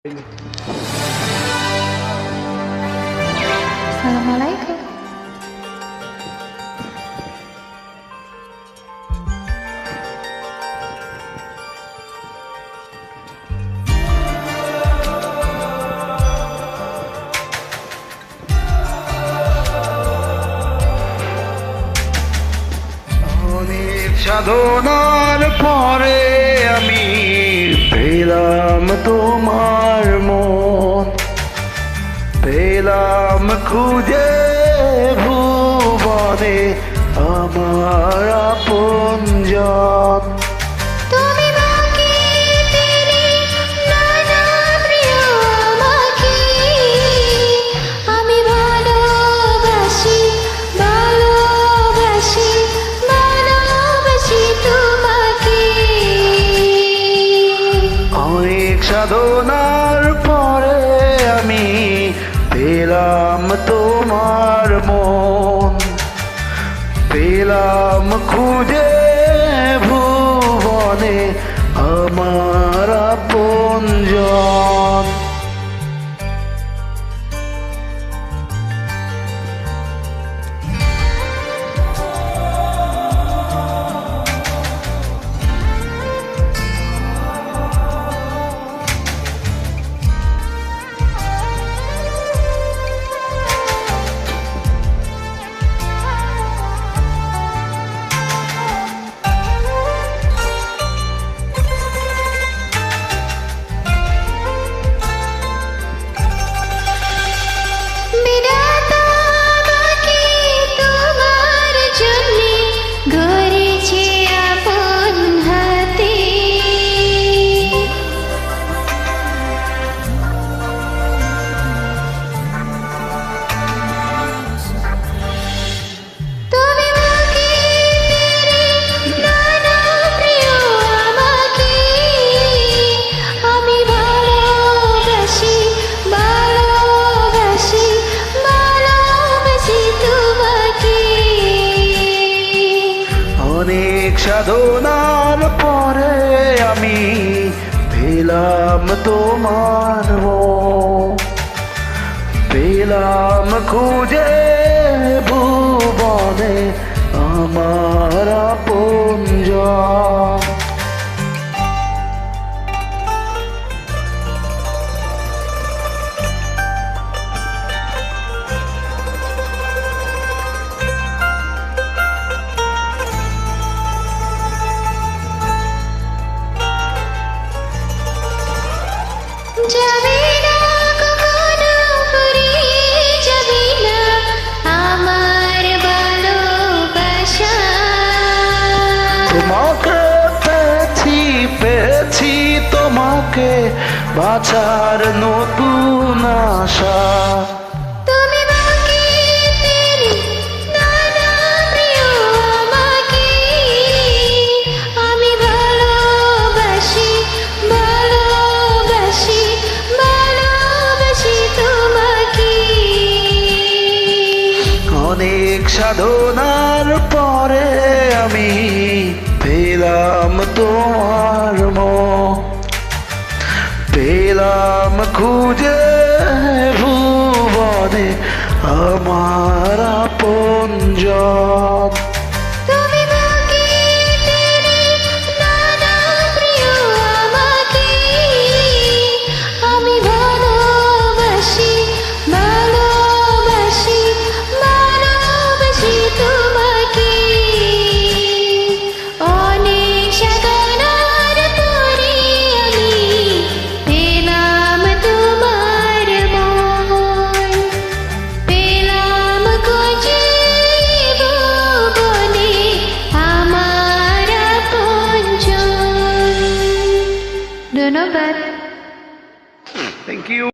Assalamualaikum. অনেক সাধনার পরে আমি পেলাম তোমার মন, পেলাম খুঁজে ভুবনে আমার আপনজন। তুমি বাকি তিনি নানা প্রিয় আমাকে, আমি ভালোবাসি ভালোবাসি ভালোবাসি তোমাকে। অনেক সাধনার পরে আমি পেলাম তোমার মন, পেলাম খুঁজে ভুবনে আমার আপনজন। বিধাতা আমাকে তোমার জন্যে গড়েছে আপন হাতে। তুমি বাকি তিনি নানা প্রিয় আমাকে, আমি ভালোবাসি ভালোবাসি ভালোবাসি তোমাকে। অনেক সাধনার পরে আমি পেলাম তোমার মন, পেলাম খুঁজে ভুবনে আমার আপনজন। যাবে না কখনো ফুরিয়ে যাবে না আমার ভালোবাসা। তোমাকে পেয়েছি পেয়েছি তোমাকে বাঁচার নতুন আশা। তুমি বাকি তিনি নানা প্রিয় আমাকে, আমি ভালোবাসি ভালোবাসি ভালোবাসি তোমাকে। অনেক সাধনার পরে আমি পেলাম তোমার মন, পেলাম খুঁজে ভুবনে আমার আপনজন। তুমি বাকি তিনি নানা প্রিয় আমাকে, আমি ভালোবাসি ভালোবাসি ভালোবাসি তোমাকে। অনেক সাধনার পরে আমি পেলাম তোমার মন, পেলাম খুঁজে ভুবনে আমার আপনজন। ধন্যবাদ। Thank you.